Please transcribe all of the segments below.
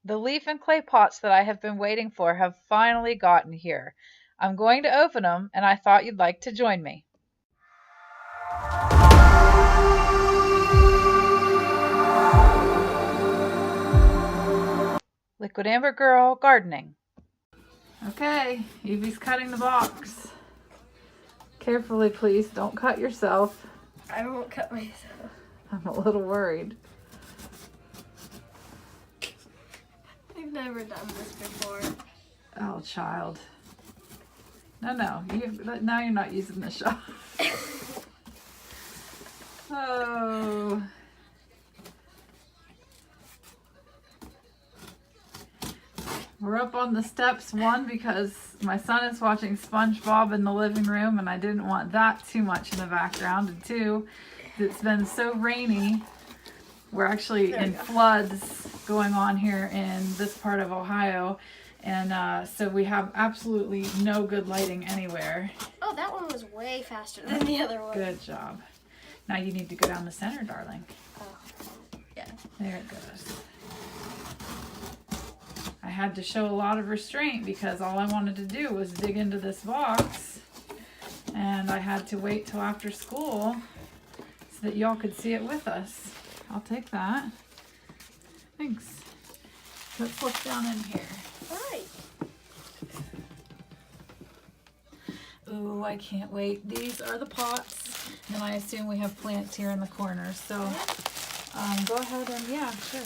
The leaf and clay pots that I have been waiting for have finally gotten here. I'm going to open them, and I thought you'd like to join me. Liquid Amber Girl Gardening. Okay, Evie's cutting the box. Carefully, please. Don't cut yourself. I won't cut myself. I'm a little worried. I've never done this before. Oh, child. No. Now you're not using the shop. Oh. We're up on the steps, one, because my son is watching SpongeBob in the living room and I didn't want that too much in the background. And two, it's been so rainy. We're actually in floods going on here in this part of Ohio. And so we have absolutely no good lighting anywhere. Oh, that one was way faster than the other one. Good job. Now you need to go down the center, darling. Oh, yeah. There it goes. I had to show a lot of restraint because all I wanted to do was dig into this box, and I had to wait till after school so that y'all could see it with us. I'll take that. Thanks. Let's look down in here. All right. Ooh, I can't wait. These are the pots, and I assume we have plants here in the corner. So go ahead and, yeah, sure.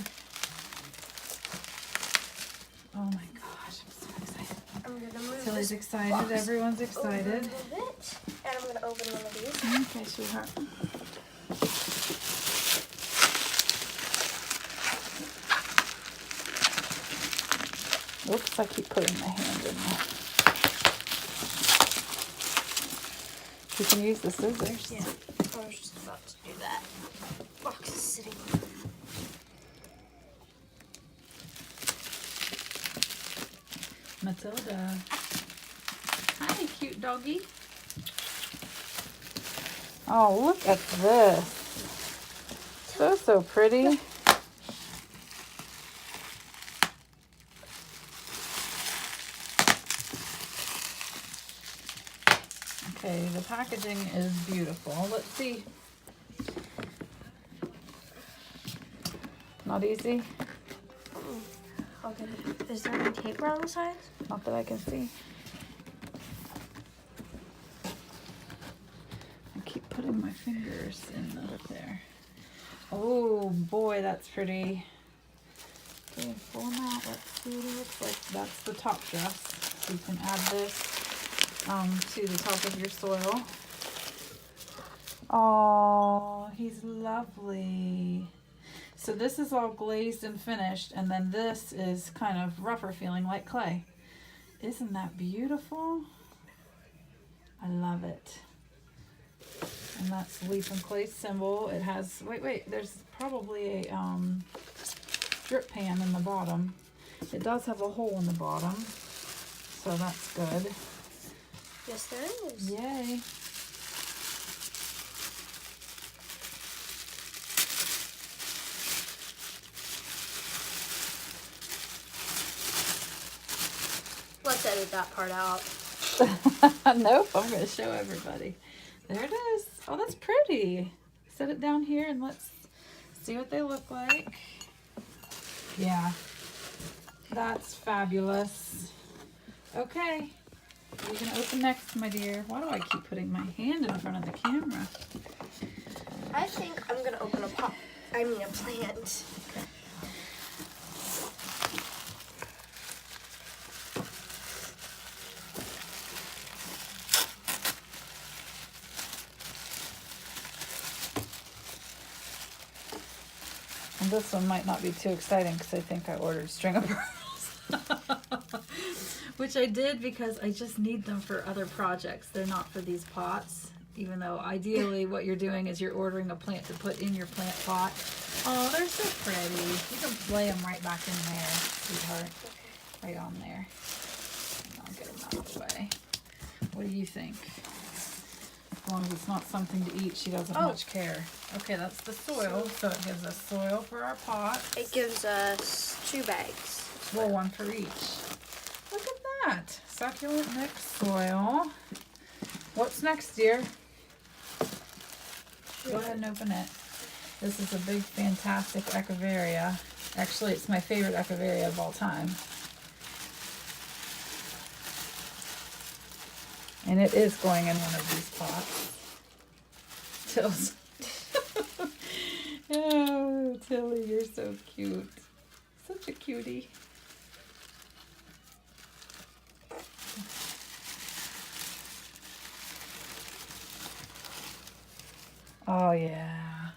Oh my gosh, I'm so excited. I'm going to move Tilly's excited. box Everyone's excited. over a little bit, and I'm going to open one of these. Okay, sweetheart. Whoops, I keep putting my hand in there. You can use the scissors. Yeah, I was just about to do that. Box is sitting. Matilda. Hi, cute doggy. Oh, look at this. So pretty. Okay, the packaging is beautiful. Let's see. Not easy? Okay. Is there any tape around the sides? Not that I can see. I keep putting my fingers in there. Oh boy, that's pretty. Okay, pull them out. Let's see what it looks like. That's the top dress. So you can add this to the top of your soil. Oh, he's lovely. So this is all glazed and finished, and then this is kind of rougher feeling like clay. Isn't that beautiful? I love it. And that's leaf and clay symbol. It has, wait, there's probably a drip pan in the bottom. It does have a hole in the bottom, so that's good. Yes, there is. Yay. Let's edit that part out. Nope, I'm going to show everybody. There it is. Oh, that's pretty. Set it down here and let's see what they look like. Yeah, that's fabulous. Okay, you can open next, my dear. Why do I keep putting my hand in front of the camera? I think I'm going to open a plant. Okay. And this one might not be too exciting because I think I ordered string of pearls. Which I did because I just need them for other projects. They're not for these pots. Even though ideally what you're doing is you're ordering a plant to put in your plant pot. Oh, they're so pretty. You can lay them right back in there, sweetheart. Right on there. And I'll get them out of the way. What do you think? As long as it's not something to eat, she doesn't much care. Okay, that's the soil. So it gives us soil for our pot. It gives us 2 bags. Well, one for each. Look at that. Succulent mixed soil. What's next, dear? Go ahead and open it. This is a big, fantastic Echeveria. Actually, it's my favorite Echeveria of all time. And it is going in one of these pots. Tills. Oh, Tilly, you're so cute. Such a cutie. Oh, yeah.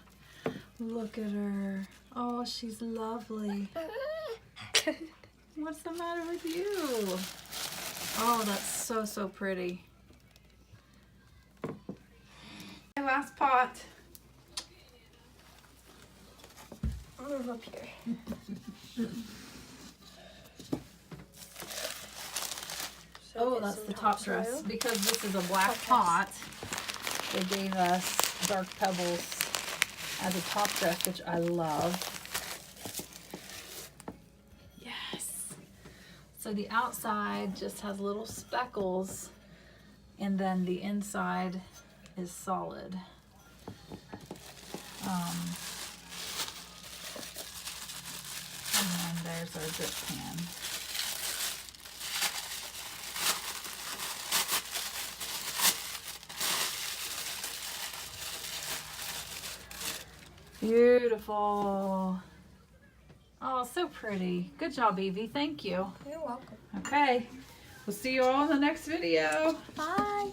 Look at her. Oh, she's lovely. What's the matter with you? Oh, that's so, so pretty. My last pot. Move up here. Oh, that's the top dress. Because this is a black pot, they gave us dark pebbles as a top dress, which I love. Yes. So the outside just has little speckles, and then the inside is solid. And then there's our drip pan. Beautiful. Oh, so pretty. Good job, Evie. Thank you. You're welcome. Okay. We'll see you all in the next video. Bye.